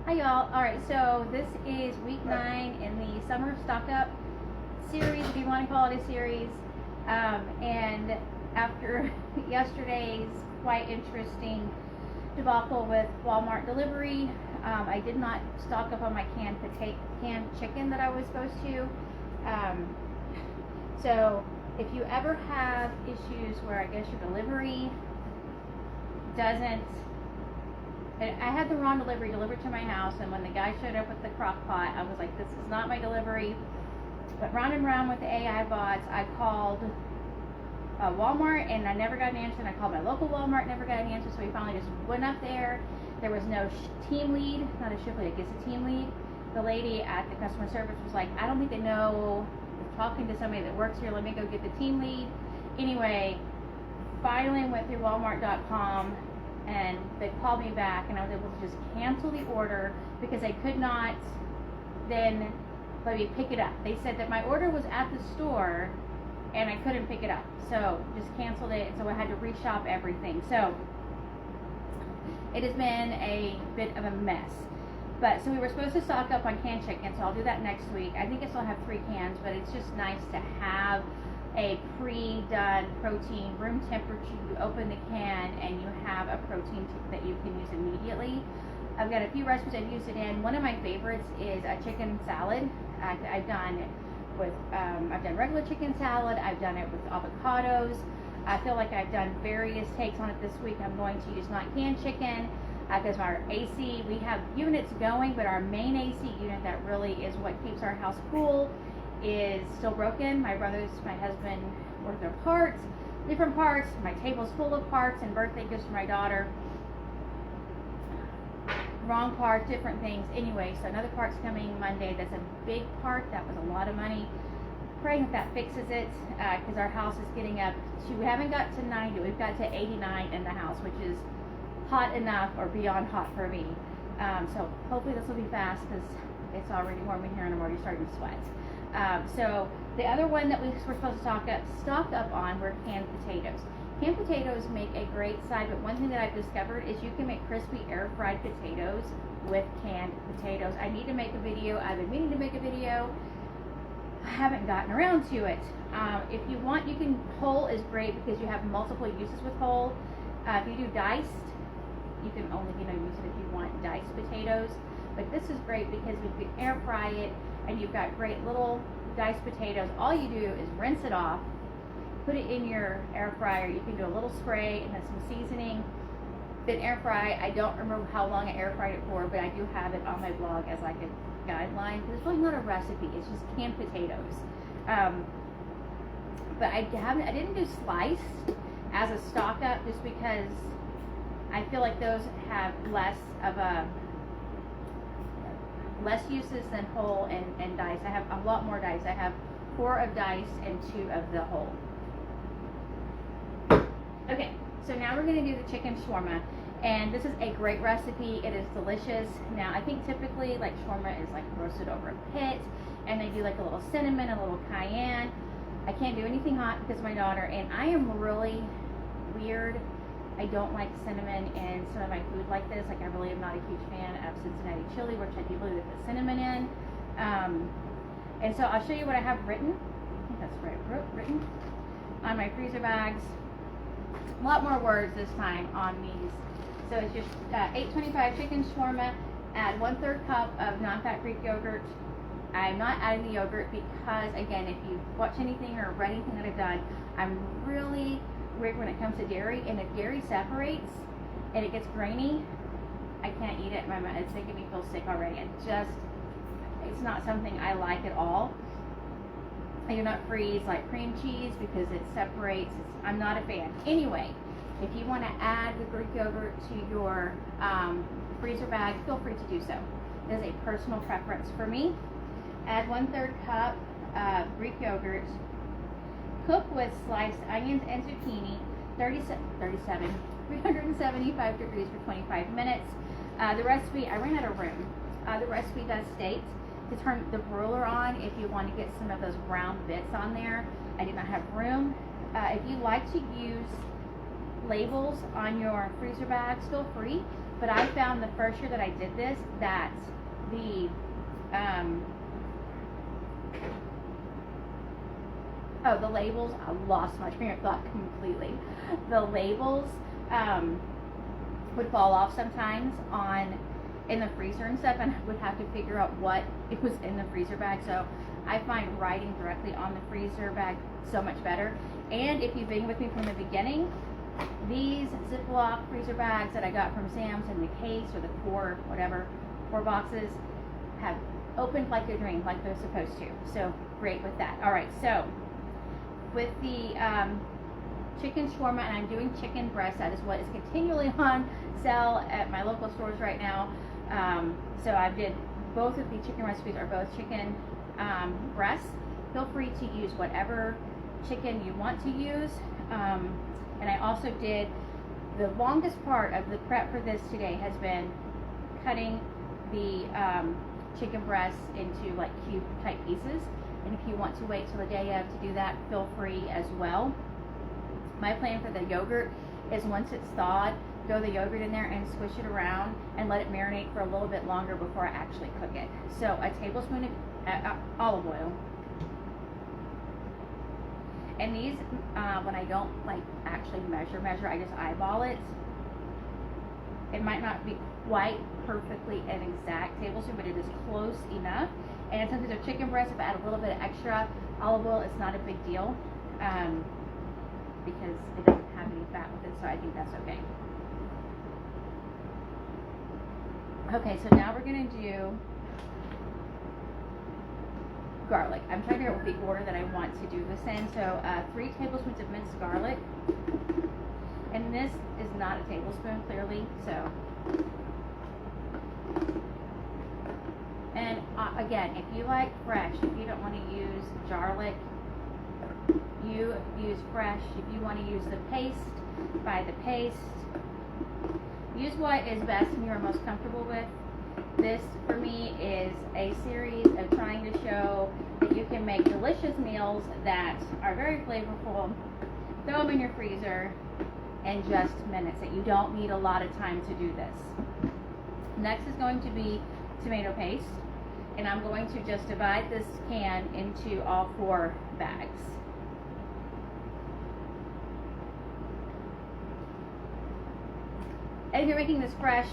Hi y'all. Alright, so this is week 9 in the summer stock up series, if you want to call it a series. And after yesterday's quite interesting debacle with Walmart delivery, I did not stock up on my canned chicken that I was supposed to. So if you ever have issues where I guess your delivery doesn't, I had the wrong delivery delivered to my house, and when the guy showed up with the crock pot, I was like, this is not my delivery. But round and round with the AI bots, I called Walmart and I never got an answer, and I called my local Walmart, never got an answer, so we finally just went up there. There was no team lead, not a shift lead, I guess a team lead. The lady at the customer service was like, I don't think they know, they're talking to somebody that works here, let me go get the team lead. Anyway, finally went through Walmart.com, and they called me back, and I was able to just cancel the order because I could not then let me pick it up. They said that my order was at the store and I couldn't pick it up, so just canceled it. So I had to reshop everything. So it has been a bit of a mess. But so we were supposed to stock up on canned chicken, so I'll do that next week. I think I still have 3 cans, but it's just nice to have a pre-done protein, room temperature. You open the can and you have a protein that you can use immediately. I've got a few recipes I've used it in. One of my favorites is a chicken salad. I've done regular chicken salad. I've done it with avocados. I feel like I've done various takes on it this week. I'm going to use not canned chicken because our AC, we have units going, but our main AC unit that really is what keeps our house cool is still broken. My husband ordered their parts, different parts. My table's full of parts and birthday gifts for my daughter. Wrong parts, different things. Anyway, so another part's coming Monday. That's a big part. That was a lot of money. Praying that fixes it because our house is getting up to, we haven't got to 90, we've got to 89 in the house, which is hot enough or beyond hot for me. So hopefully this will be fast because it's already warm in here and I'm already starting to sweat. So the other one that we were supposed to stock up on were canned potatoes. Canned potatoes make a great side, but one thing that I've discovered is you can make crispy air fried potatoes with canned potatoes. I need to make a video. I've been meaning to make a video. I haven't gotten around to it. If you want, you can, whole is great because you have multiple uses with whole. If you do diced, you can only use it if you want diced potatoes. But this is great because you can air fry it, and you've got great little diced potatoes. All you do is rinse it off, put it in your air fryer. You can do a little spray and then some seasoning, then air fry. I don't remember how long I air fried it for, but I do have it on my blog as like a guideline. It's really not a recipe, it's just canned potatoes. But I didn't do sliced as a stock up just because I feel like those have less uses than whole and diced. I have a lot more diced. I have 4 of diced and 2 of the whole. Okay, so now we're going to do the chicken shawarma, and this is a great recipe. It is delicious. Now I think typically like shawarma is like roasted over a pit, and they do like a little cinnamon, a little cayenne. I can't do anything hot because of my daughter, and I am really weird. I don't like cinnamon in some of my food like this. Like I really am not a huge fan of Cincinnati chili, which I do believe they put cinnamon in. And so I'll show you what I have written. I think that's right, written on my freezer bags. A lot more words this time on these. So it's just 825 chicken shawarma. Add 1/3 cup of non-fat Greek yogurt. I'm not adding the yogurt because, again, if you watch anything or read anything that I've done, I'm really weird when it comes to dairy, and if dairy separates and it gets grainy, I can't eat it. It's making me feel sick already. It's not something I like at all. I do not freeze like cream cheese because it separates. I'm not a fan. Anyway, if you want to add the Greek yogurt to your freezer bag, feel free to do so. It is a personal preference for me. Add 1/3 cup of Greek yogurt. Cook with sliced onions and zucchini, 375 degrees for 25 minutes. The recipe, I ran out of room. The recipe does state to turn the broiler on if you want to get some of those brown bits on there. I did not have room. If you like to use labels on your freezer bags, feel free. But I found the first year that I did this that the the labels, I lost my train of thought completely. The labels would fall off sometimes in the freezer and stuff, and I would have to figure out what it was in the freezer bag. So I find writing directly on the freezer bag so much better. And if you've been with me from the beginning, these Ziploc freezer bags that I got from Sam's in the case or the core, whatever, 4 boxes, have opened like a dream, like they're supposed to. So great with that. All right, so with the chicken shawarma, and I'm doing chicken breast. That is what is continually on sale at my local stores right now. So I did both of the chicken recipes are both chicken breasts. Feel free to use whatever chicken you want to use. And I also did, the longest part of the prep for this today has been cutting the chicken breasts into like cube type pieces. And if you want to wait till the day of to do that, feel free as well. My plan for the yogurt is once it's thawed, throw the yogurt in there and swish it around and let it marinate for a little bit longer before I actually cook it. So a tablespoon of olive oil. And these, when I don't like actually measure, I just eyeball it. It might not be quite perfectly an exact tablespoon, but it is close enough. And since these are chicken breasts, if I add a little bit of extra olive oil, it's not a big deal because it doesn't have any fat with it, so I think that's okay. Okay, so now we're going to do garlic. I'm trying to figure out the order that I want to do this in. So 3 tablespoons of minced garlic. And this is not a tablespoon, clearly, so. And again, if you like fresh, if you don't want to use garlic, you use fresh. If you want to use the paste, buy the paste. Use what is best and you are most comfortable with. This, for me, is a series of trying to show that you can make delicious meals that are very flavorful, throw them in your freezer in just minutes, that you don't need a lot of time to do this. Next is going to be tomato paste, and I'm going to just divide this can into all 4 bags. And if you're making this fresh,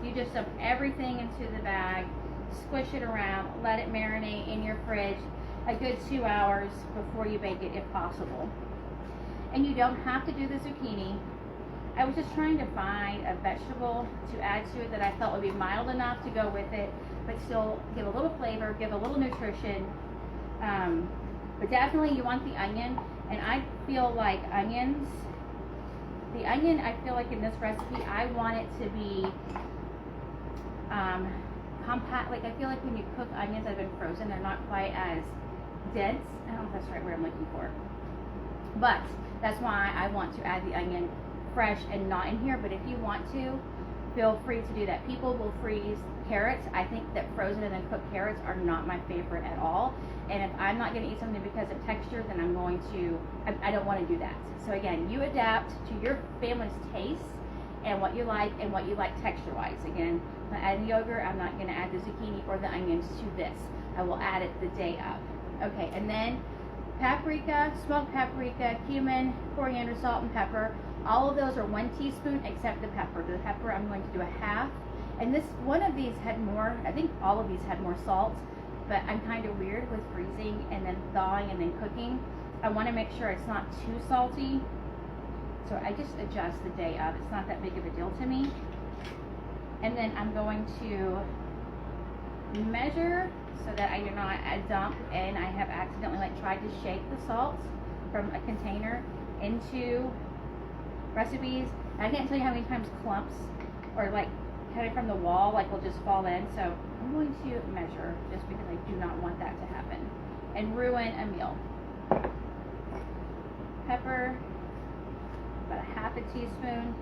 you just dump everything into the bag, squish it around, let it marinate in your fridge a good 2 hours before you bake it if possible. And you don't have to do the zucchini. I was just trying to find a vegetable to add to it that I felt would be mild enough to go with it, but still give a little flavor, give a little nutrition. But definitely you want the onion, and I feel like onions, the onion, I feel like in this recipe, I want it to be compact. Like I feel like when you cook onions that have been frozen, they're not quite as dense. I don't know if that's the right word I'm looking for. But that's why I want to add the onion fresh and not in here. But if you want to, feel free to do that. People will freeze carrots. I think that frozen and then cooked carrots are not my favorite at all. And if I'm not going to eat something because of texture, then I'm going to, I don't want to do that. So again, you adapt to your family's taste and what you like texture-wise. Again, when I add the yogurt, I'm not going to add the zucchini or the onions to this. I will add it the day of. Okay, and then paprika, smoked paprika, cumin, coriander, salt, and pepper. All of those are 1 teaspoon except the pepper. The pepper I'm going to do a half. And this, one of these had more, I think all of these had more salt, but I'm kind of weird with freezing and then thawing and then cooking. I want to make sure it's not too salty. So I just adjust the day of. It's not that big of a deal to me. And then I'm going to measure so that I do not dump, and I have accidentally tried to shake the salt from a container into recipes. I can't tell you how many times clumps or cut it from the wall will just fall in. So I'm going to measure just because I do not want that to happen and ruin a meal. Pepper, about a half a teaspoon.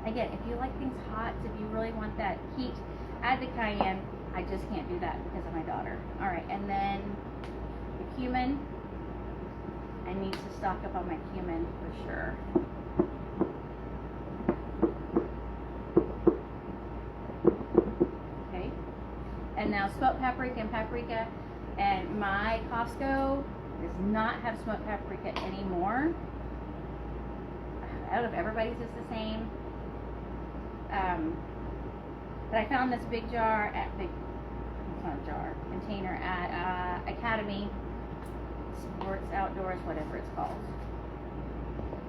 Again, if you like things hot, if you really want that heat, add the cayenne. I just can't do that because of my daughter. All right, and then the cumin. I need to stock up on my cumin for sure. and now smoked paprika and paprika, and my Costco does not have smoked paprika anymore. I don't know if everybody's is the same. But I found this big jar at it's not a jar, container at Academy Sports Outdoors, whatever it's called.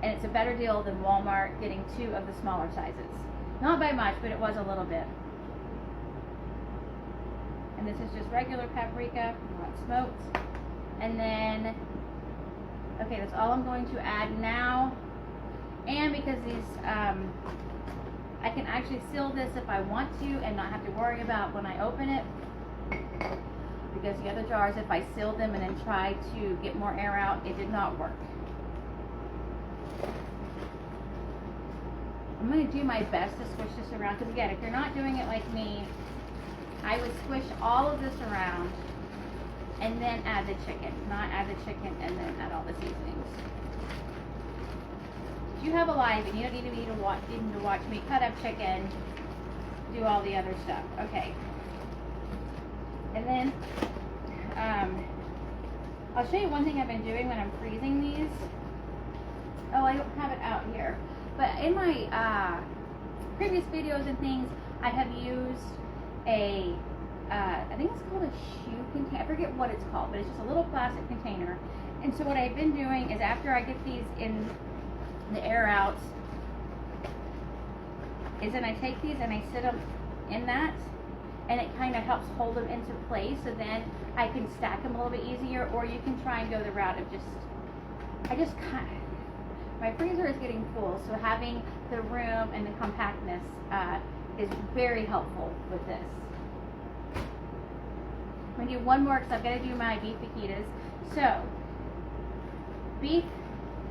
And it's a better deal than Walmart getting 2 of the smaller sizes. Not by much, but it was a little bit. And this is just regular paprika, not smoked. And then, okay, that's all I'm going to add now. And because these, I can actually seal this if I want to and not have to worry about when I open it. Because the other jars, if I sealed them and then tried to get more air out, it did not work. I'm going to do my best to squish this around, because again, if you're not doing it like me, I would squish all of this around and then add the chicken. Not add the chicken and then add all the seasonings. You have a life and you don't need to watch me cut up chicken, do all the other stuff. Okay. And then I'll show you one thing I've been doing when I'm freezing these. Oh, I don't have it out here. But in my previous videos and things, I have used a, I think it's called a shoe container. I forget what it's called, but it's just a little plastic container. And so what I've been doing is after I get these in the air out, is then I take these and I sit them in that, and it kind of helps hold them into place, so then I can stack them a little bit easier. Or you can try and go the route of my freezer is getting full, so having the room and the compactness is very helpful with this. I'm going to do one more because I've got to do my beef fajitas. So, beef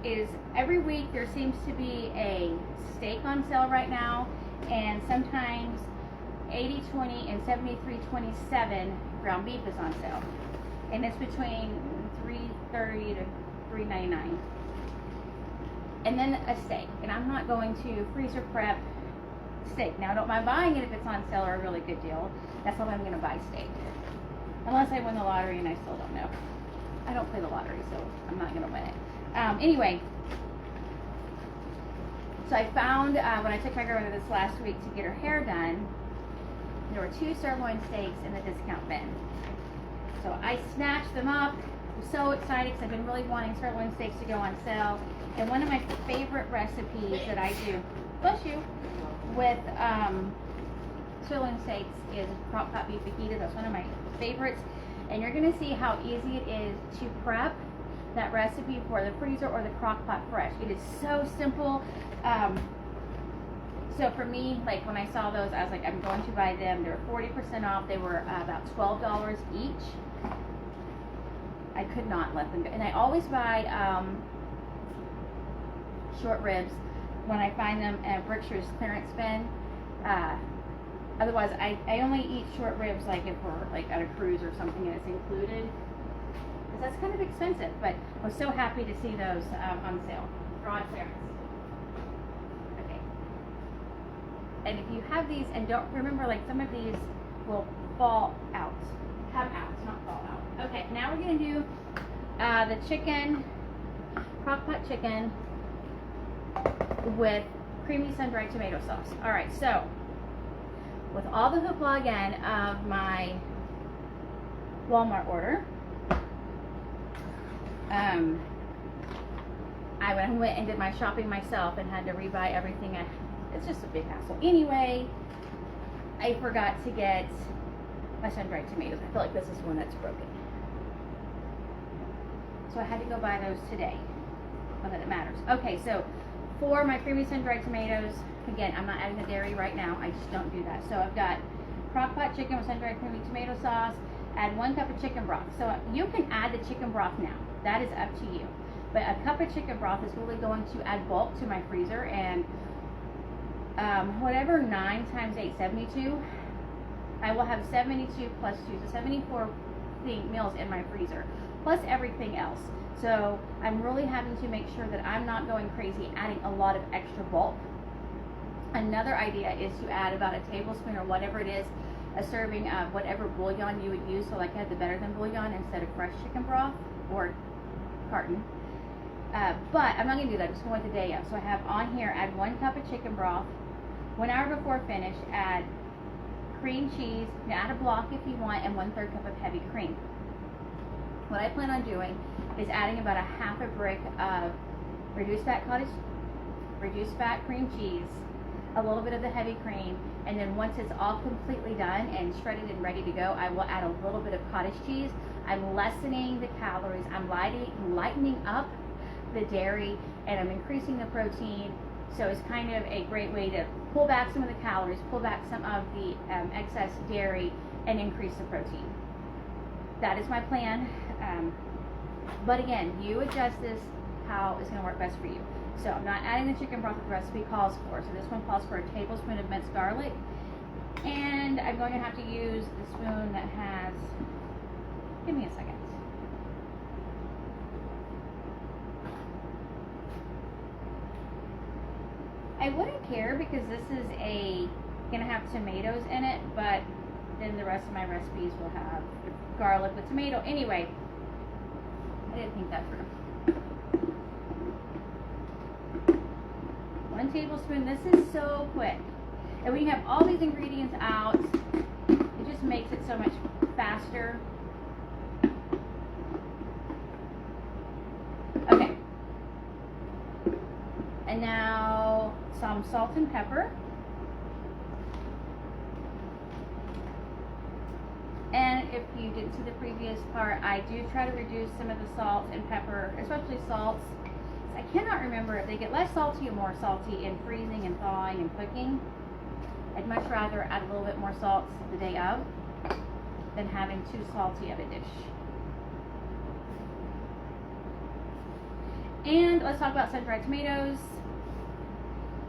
is, every week there seems to be a steak on sale right now, and sometimes 80/20 and 73/27 ground beef is on sale, and it's between $3.30 to $3.99. And then a steak, and I'm not going to freezer prep steak. Now I don't mind buying it if it's on sale or a really good deal. That's not when I'm going to buy steak, unless I win the lottery, and I still don't know. I don't play the lottery, so I'm not going to win it. Anyway, so I found when I took my grandmother this last week to get her hair done, there were 2 sirloin steaks in the discount bin. So I snatched them up. I'm so excited because I've been really wanting sirloin steaks to go on sale. And one of my favorite recipes that I do, bless you, with sirloin steaks is crock pot beef fajitas. That's one of my favorites. And you're going to see how easy it is to prep that recipe for the freezer or the crock pot fresh. It is so simple. So for me, like when I saw those, I was like, I'm going to buy them. They were 40% off. They were about $12 each. I could not let them go. And I always buy short ribs when I find them at Brookshire's clearance bin. Otherwise, I only eat short ribs like if we're like at a cruise or something and it's included. Because that's kind of expensive. But I was so happy to see those on sale. Or on clearance. Okay. And if you have these, and don't remember, like some of these will fall out. Come out, not fall out. Okay, now we're going to do the chicken, crock pot chicken with creamy sun-dried tomato sauce. Alright, so with all the hoopla again of my Walmart order, I went and did my shopping myself and had to rebuy everything. It's just a big hassle. Anyway, I forgot to get my sun-dried tomatoes. I feel like this is one that's broken. So I had to go buy those today. Not that it matters. Okay, so for my creamy sun-dried tomatoes, again, I'm not adding the dairy right now. I just don't do that. So I've got crock pot chicken with sun-dried creamy tomato sauce. Add 1 cup of chicken broth. So you can add the chicken broth now. That is up to you. But a cup of chicken broth is really going to add bulk to my freezer. And whatever 9 times 8, 72. I will have 72 plus 2, so 74 meals in my freezer, plus everything else. So I'm really having to make sure that I'm not going crazy adding a lot of extra bulk. Another idea is to add about a tablespoon or whatever it is a serving of whatever bouillon you would use. So like I had the Better Than bouillon instead of fresh chicken broth or carton. But I'm not going to do that. I'm just going with the day of. So I have on here, add 1 cup of chicken broth. 1 hour before finish, add cream cheese. You can add a block if you want, and 1/3 cup of heavy cream. What I plan on doing is adding about a half a brick of reduced fat cream cheese, a little bit of the heavy cream, and then once it's all completely done and shredded and ready to go, I will add a little bit of cottage cheese. I'm lessening the calories. I'm lightening up the dairy, and I'm increasing the protein. So it's kind of a great way to pull back some of the calories, pull back some of the excess dairy, and increase the protein. That is my plan. But again, you adjust this how it's going to work best for you. So I'm not adding the chicken broth that the recipe calls for. So this one calls for a tablespoon of minced garlic. And I'm going to have to use the spoon that has, give me a second. I wouldn't care because this is going to have tomatoes in it, but then the rest of my recipes will have garlic with tomato. Anyway, I didn't think that through. 1 tablespoon. This is so quick. And when you have all these ingredients out, it just makes it so much faster. Okay. And now some salt and pepper. And if you didn't see the previous part, I do try to reduce some of the salt and pepper, especially salts. I cannot remember if they get less salty or more salty in freezing and thawing and cooking. I'd much rather add a little bit more salt the day of than having too salty of a dish. And let's talk about sun-dried tomatoes.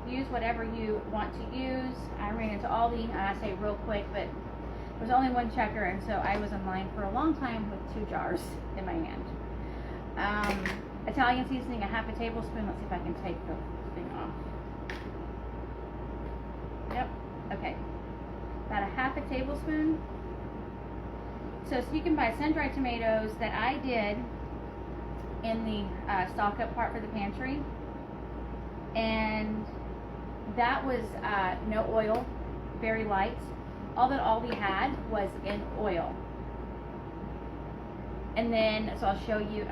Use whatever you want to use. I ran into Aldi, and I say real quick, but there's only 1 checker, and so I was in line for a long time with 2 jars in my hand. Italian seasoning, a half a tablespoon. Let's see if I can take the thing off. Yep, okay. About a half a tablespoon. So you can buy sun-dried tomatoes that I did in the stock up part for the pantry. And that was no oil, very light. All that Aldi had was in oil. And then, so I'll show you,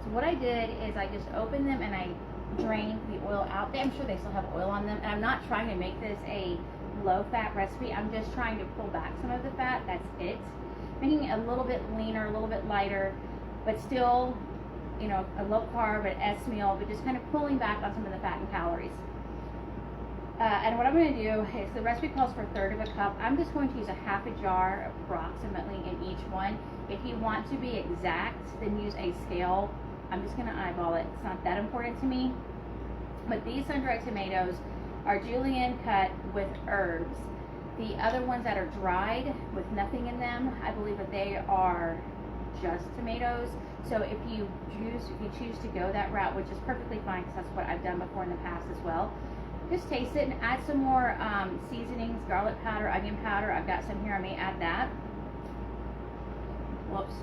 so what I did is I just opened them and I drained the oil out. I'm sure they still have oil on them. And I'm not trying to make this a low-fat recipe. I'm just trying to pull back some of the fat. That's it. Making it a little bit leaner, a little bit lighter, but still, you know, a low-carb, an S meal, but just kind of pulling back on some of the fat and calories. And what I'm going to do is the recipe calls for 1/3 of a cup. I'm just going to use a half a jar approximately in each one. If you want to be exact, then use a scale. I'm just going to eyeball it. It's not that important to me. But these sun-dried tomatoes are julienne cut with herbs. The other ones that are dried with nothing in them, I believe that they are just tomatoes. So if you choose to go that route, which is perfectly fine because that's what I've done before in the past as well, just taste it and add some more seasonings, garlic powder, onion powder. I've got some here. I may add that. Whoops.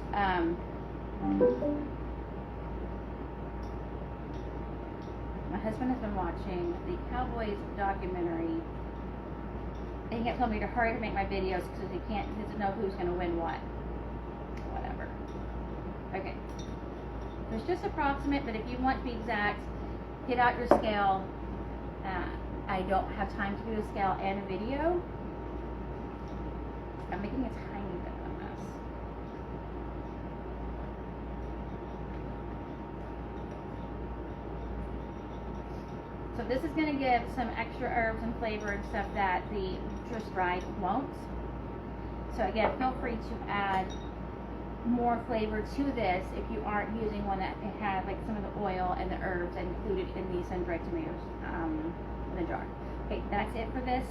My husband has been watching the Cowboys documentary, and he kept telling me to hurry to make my videos because he doesn't know who's going to win what. Whatever. Okay. It's just approximate, but if you want to be exact, get out your scale. I don't have time to do a scale and a video. I'm making a tiny bit of a mess. So this is going to give some extra herbs and flavor and stuff that the just dried won't. So again, feel free to add more flavor to this if you aren't using one that has like some of the oil and the herbs included in the sun-dried tomatoes in the jar. Okay, that's it for this.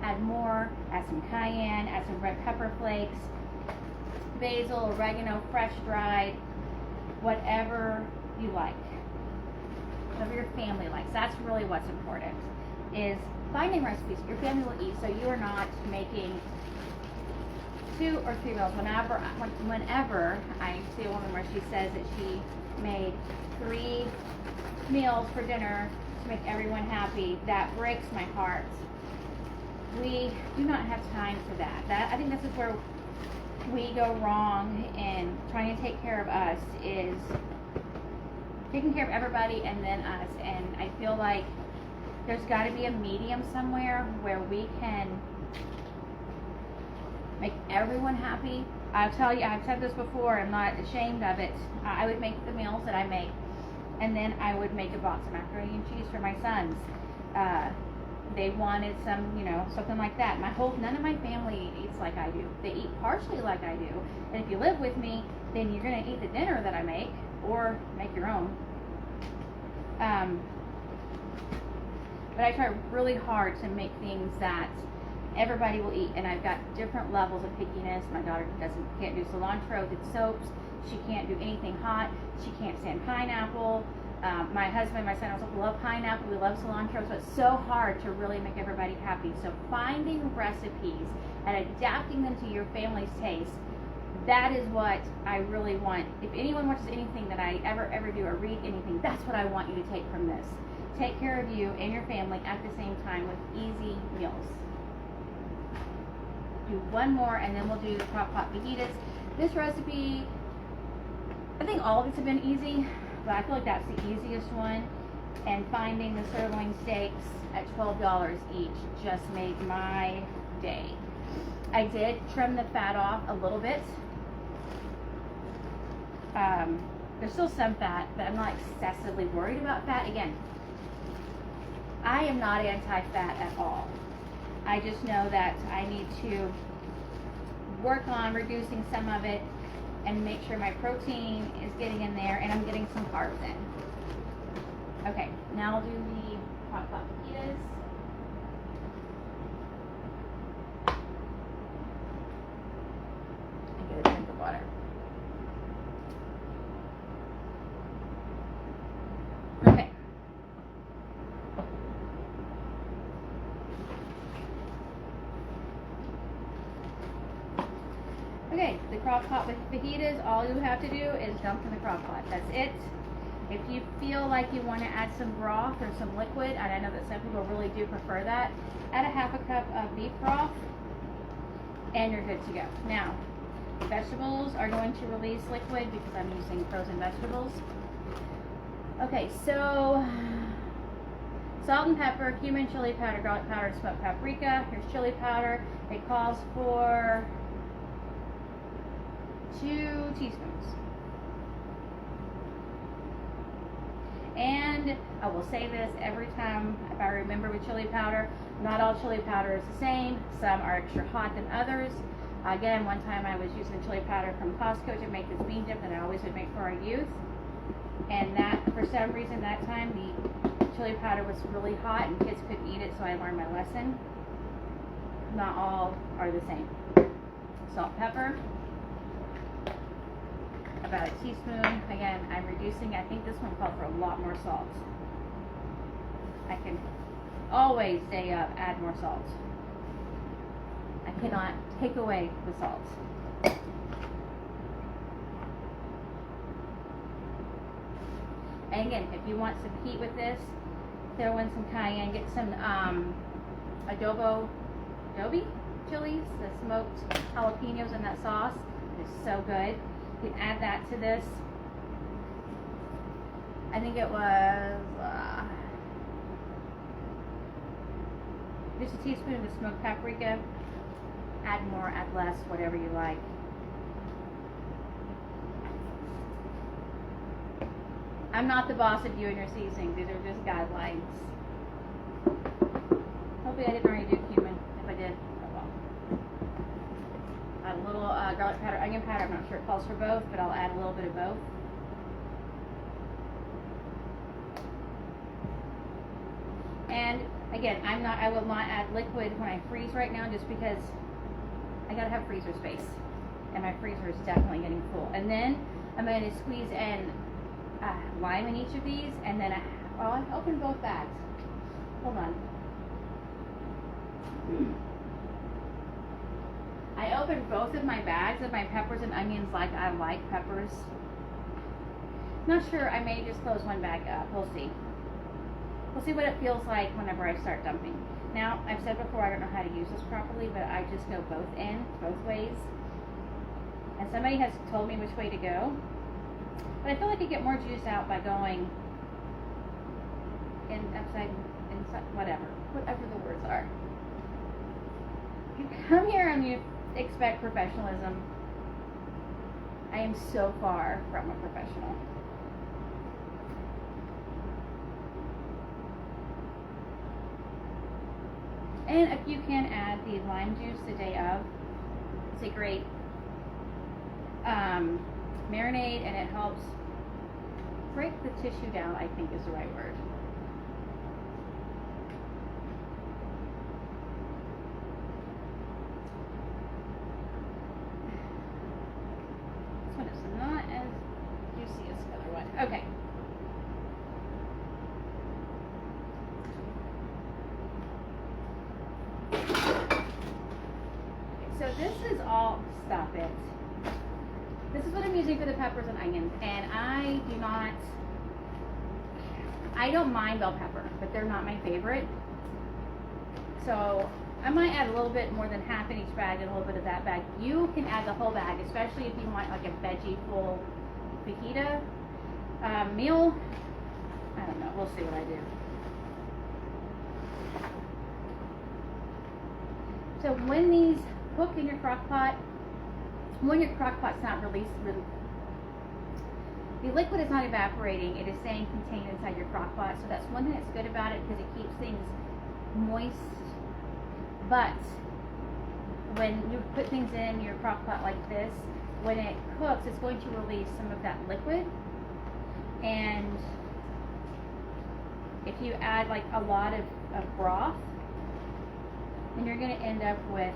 Add more, add some cayenne, add some red pepper flakes, basil, oregano, fresh dried, whatever you like, whatever your family likes. That's really what's important, is finding recipes your family will eat, so you are not making 2 or 3 meals. Whenever I see a woman where she says that she made 3 meals for dinner to make everyone happy, that breaks my heart. We do not have time for that. I think this is where we go wrong in trying to take care of us, is taking care of everybody and then us. And I feel like there's got to be a medium somewhere where we can make everyone happy. I'll tell you, I've said this before, I'm not ashamed of it. I would make the meals that I make, and then I would make a box of macaroni and cheese for my sons. They wanted some, something like that. None of my family eats like I do. They eat partially like I do. And if you live with me, then you're going to eat the dinner that I make, or make your own. But I try really hard to make things that everybody will eat, and I've got different levels of pickiness. My daughter can't do cilantro with soaps. She can't do anything hot. She can't stand pineapple. My husband, my son also love pineapple. We love cilantro, so it's so hard to really make everybody happy. So finding recipes and adapting them to your family's taste, that is what I really want. If anyone watches anything that I ever do or read anything, that's what I want you to take from this. Take care of you and your family at the same time with easy meals. Do one more, and then we'll do the crock pot fajitas. This recipe, I think all of these have been easy, but I feel like that's the easiest one. And finding the sirloin steaks at $12 each just made my day. I did trim the fat off a little bit. There's still some fat, but I'm not excessively worried about fat. Again, I am not anti-fat at all. I just know that I need to work on reducing some of it and make sure my protein is getting in there and I'm getting some carbs in. Okay, now I'll do the crock pot fajitas. And get a drink of water. Okay. Okay, the crock pot with fajitas, all you have to do is dump in the crock pot. That's it. If you feel like you want to add some broth or some liquid, and I know that some people really do prefer that, add a half a cup of beef broth, and you're good to go. Now, vegetables are going to release liquid because I'm using frozen vegetables. Okay, so salt and pepper, cumin, chili powder, garlic powder, and smoked paprika. Here's chili powder. It calls for 2 teaspoons. And I will say this every time if I remember with chili powder, not all chili powder is the same. Some are extra hot than others. Again, one time I was using chili powder from Costco to make this bean dip that I always would make for our youth. And that, for some reason, that time the chili powder was really hot and kids couldn't eat it, so I learned my lesson. Not all are the same. Salt, pepper. About a teaspoon. Again, I'm reducing. I think this one called for a lot more salt. I can always day up add more salt. I cannot take away the salt. And again, if you want some heat with this, throw in some cayenne. Get some adobe chilies, the smoked jalapenos in that sauce. It is so good. You can add that to this. I think it was just a teaspoon of smoked paprika. Add more, add less, whatever you like. I'm not the boss of you and your seasonings. These are just guidelines. Hopefully I didn't already do cumin. If I did, oh well. Add a little garlic powder, onion powder. I'm not sure it calls for both, but I'll add a little bit of both. And again, I will not add liquid when I freeze right now, just because I gotta have freezer space, and my freezer is definitely getting full. And then I'm going to squeeze in lime in each of these, and then I open both bags. Hold on. I opened both of my bags of my peppers and onions like I like peppers. Not sure, I may just close one bag up. We'll see. We'll see what it feels like whenever I start dumping. Now, I've said before I don't know how to use this properly, but I just go both ways. And somebody has told me which way to go. But I feel like I get more juice out by going inside, whatever the words are. You come here and you expect professionalism. I am so far from a professional. And if you can add the lime juice the day of, it's a great marinade, and it helps break the tissue down, I think is the right word. This one is not as juicy as the other one. Okay. So this is all, stop it. This is what I'm using for the peppers and onions, and I don't mind bell pepper, but they're not my favorite. So I might add a little bit more than half in each bag and a little bit of that bag. You can add the whole bag, especially if you want like a veggie full fajita meal. I don't know, we'll see what I do. So when these cook in your crock pot, when your crock pot's not released, the liquid is not evaporating, it is staying contained inside your crock pot. So that's one thing that's good about it, because it keeps things moist. But when you put things in your crock pot like this, when it cooks, it's going to release some of that liquid. And if you add like a lot of broth, then you're going to end up with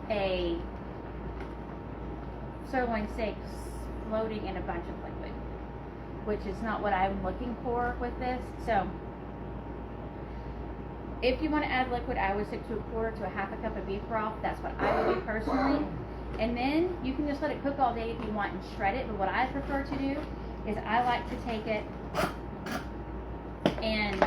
a sirloin steak floating in a bunch of liquid, which is not what I'm looking for with this. So if you want to add liquid, I would stick to 1/4 to 1/2 cup of beef broth. That's what I would do personally. And then you can just let it cook all day if you want and shred it. But what I prefer to do is I like to take it and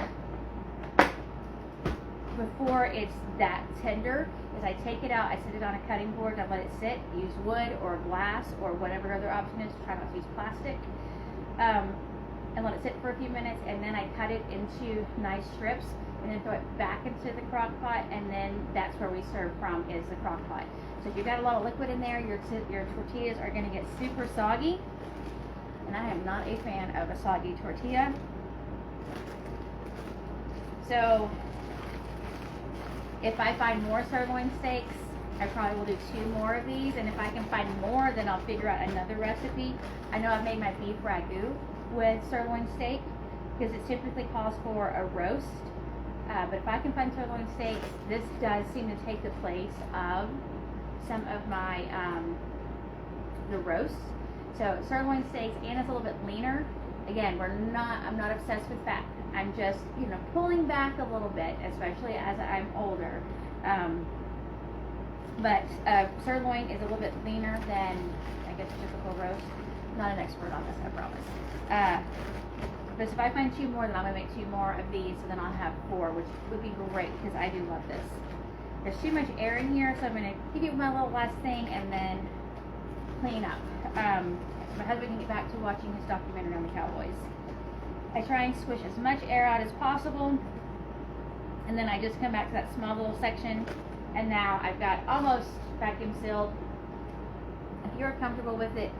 before it's that tender, is I take it out, I set it on a cutting board, I let it sit, use wood or glass or whatever other option is, try not to use plastic, and let it sit for a few minutes, and then I cut it into nice strips, and then throw it back into the crock pot, and then that's where we serve from, is the crock pot. So if you've got a lot of liquid in there, your tortillas are going to get super soggy, and I am not a fan of a soggy tortilla. So if I find more sirloin steaks, I probably will do 2 more of these, and if I can find more, then I'll figure out another recipe. I know I've made my beef ragu with sirloin steak, because it typically calls for a roast, but if I can find sirloin steaks, this does seem to take the place of some of my the roasts. So sirloin steaks, and it's a little bit leaner. Again, I'm not obsessed with fat. I'm just, pulling back a little bit, especially as I'm older. But sirloin is a little bit leaner than, I guess, typical roast. Not an expert on this, I promise. But if I find 2 more, then I'm going to make 2 more of these, so then I'll have 4, which would be great, because I do love this. There's too much air in here, so I'm going to give you my little last thing and then clean up. My husband can get back to watching his documentary on the Cowboys. I try and squish as much air out as possible, and then I just come back to that small little section, and now I've got almost vacuum sealed. If you're comfortable with it,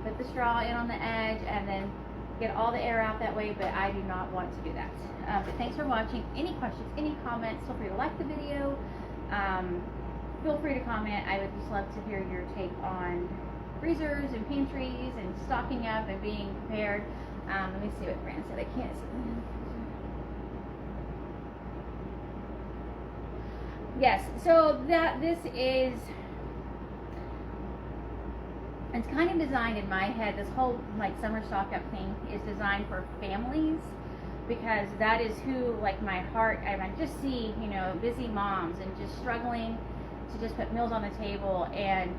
put the straw in on the edge and then get all the air out that way, but I do not want to do that. But thanks for watching. Any questions, any comments, feel free to like the video. Feel free to comment. I would just love to hear your take on freezers and pantries and stocking up and being prepared. Let me see what Fran said. I can't see. Yes, so this is, it's kind of designed in my head, this whole like summer stock up thing is designed for families. because that is who, like, my heart, I just see, you know, busy moms and just struggling to just put meals on the table. And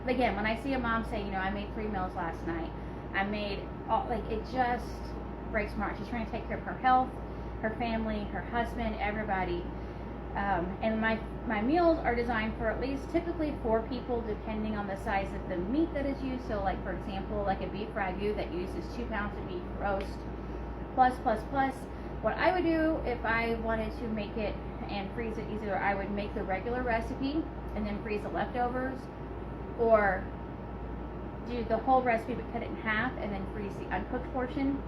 again, when I see a mom say, you know, I made 3 meals last night, I made all, like, it just breaks my heart. She's trying to take care of her health, her family, her husband, everybody. And my meals are designed for at least typically 4 people, depending on the size of the meat that is used. So, like, for example, like a beef ragu that uses 2 pounds of beef roast, plus. What I would do if I wanted to make it and freeze it easier, I would make the regular recipe and then freeze the leftovers, or do the whole recipe but cut it in half and then freeze the uncooked portion.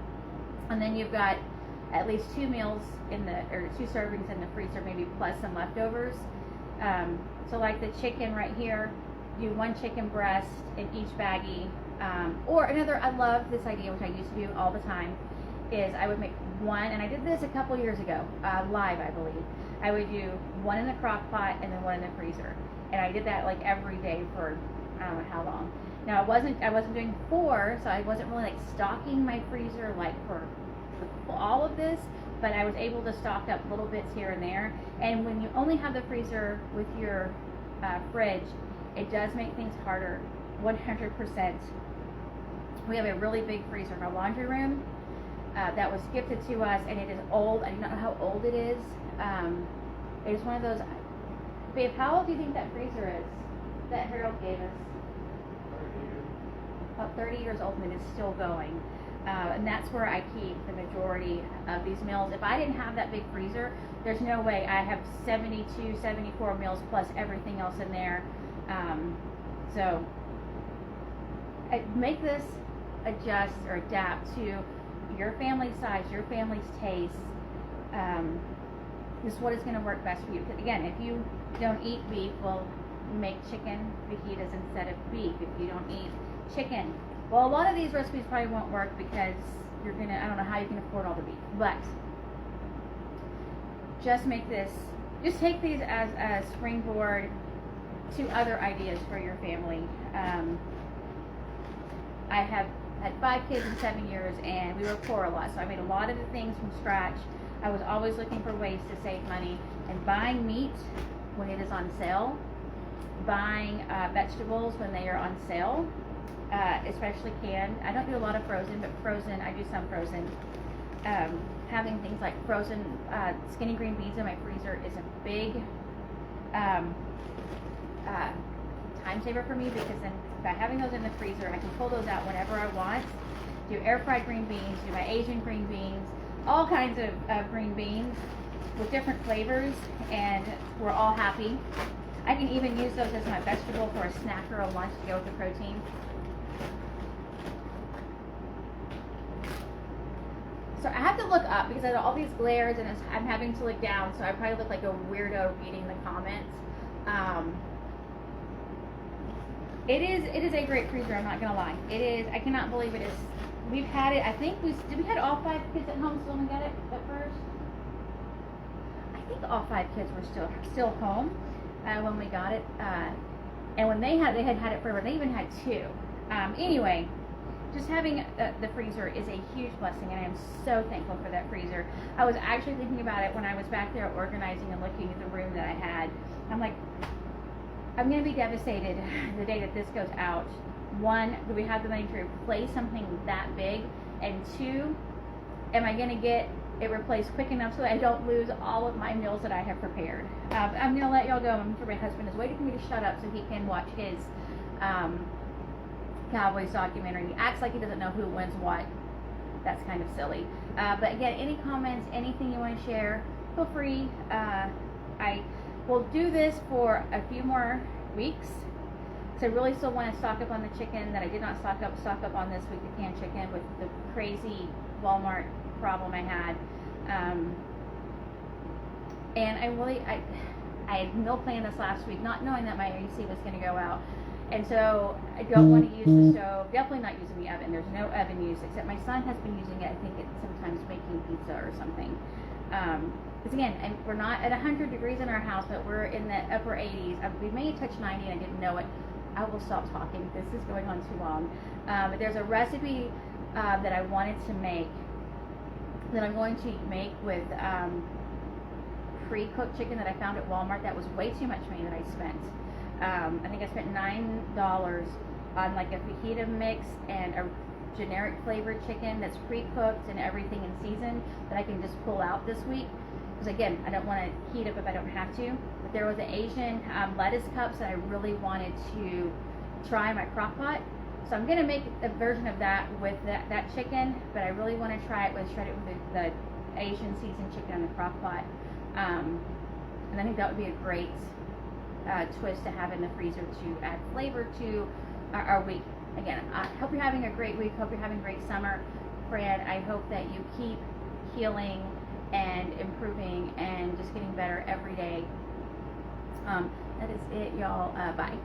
And then you've got at least 2 meals or 2 servings in the freezer, maybe plus some leftovers. So like the chicken right here, do 1 chicken breast in each baggie. Or another, I love this idea, which I used to do all the time, is I would make 1, and I did this a couple years ago, live, I believe. I would do 1 in the crock pot and then 1 in the freezer. And I did that like every day for I don't know how long. Now I wasn't doing 4, so I wasn't really like stocking my freezer like for all of this, but I was able to stock up little bits here and there. And when you only have the freezer with your fridge, it does make things harder, 100%. We have a really big freezer in our laundry room that was gifted to us, and it is old. I do not know how old it is. It is one of those. Babe, how old do you think that freezer is that Harold gave us? About 30 years old, and it is still going. And that's where I keep the majority of these meals. If I didn't have that big freezer, there's no way. I have 72, 74 meals plus everything else in there. So make this adjust or adapt to your family's size, your family's taste. This is what is going to work best for you. Because again, if you don't eat beef, well, make chicken fajitas instead of beef. If you don't eat chicken, well, a lot of these recipes probably won't work because you're gonna, I don't know how you can afford all the beef, but just make this, just take these as a springboard to other ideas for your family. I have had 5 kids in 7 years, and we were poor a lot, so I made a lot of the things from scratch. I was always looking for ways to save money, and buying meat when it is on sale, buying vegetables when they are on sale, especially canned. I don't do a lot of frozen, but frozen, I do some frozen. Having things like frozen skinny green beans in my freezer is a big time saver for me, because then by having those in the freezer, I can pull those out whenever I want. Do air fried green beans, do my Asian green beans, all kinds of green beans with different flavors, and we're all happy. I can even use those as my vegetable for a snack or a lunch to go with the protein. So I have to look up because I have all these glares, and I'm having to look down, so I probably look like a weirdo reading the comments. It is a great freezer, I'm not gonna lie. It is, I cannot believe it is. We've had it, I think did we had all 5 kids at home still when we got it at first? I think all 5 kids were still home when we got it. And when they had it forever. They even had 2. Anyway, just having the freezer is a huge blessing, and I am so thankful for that freezer. I was actually thinking about it when I was back there organizing and looking at the room that I had. I'm like, I'm going to be devastated the day that this goes out. 1, do we have the money to replace something that big? And 2, am I going to get it replaced quick enough so that I don't lose all of my meals that I have prepared? I'm going to let y'all go. I'm sure my husband is waiting for me to shut up so he can watch his Cowboys documentary. He acts like he doesn't know who wins what. That's kind of silly. But again, any comments, anything you want to share, feel free. I will do this for a few more weeks. So I really still want to stock up on the chicken that I did not stock up on this week, the canned chicken, with the crazy Walmart problem I had. And I had meal planned this last week, not knowing that my AC was going to go out. And so I don't want to use the stove, definitely not using the oven. There's no oven use, except my son has been using it, I think it's sometimes making pizza or something. Because again, we're not at 100 degrees in our house, but we're in the upper 80s. We may touch 90 and I didn't know it. I will stop talking. This is going on too long. But there's a recipe that I wanted to make that I'm going to make with pre-cooked chicken that I found at Walmart. That was way too much money that I spent. I think I spent $9 on like a fajita mix and a generic flavored chicken that's pre-cooked and everything in season that I can just pull out this week. Because again, I don't want to heat up if I don't have to. But there was an Asian lettuce cups that I really wanted to try in my crock pot. So I'm going to make a version of that with that chicken, but I really want to try it with the Asian seasoned chicken in the crock pot. And I think that would be a great twist to have in the freezer to add flavor to our week. Again, I hope you're having a great week. Hope you're having a great summer. Fran, I hope that you keep healing and improving and just getting better every day. That is it, y'all. Bye.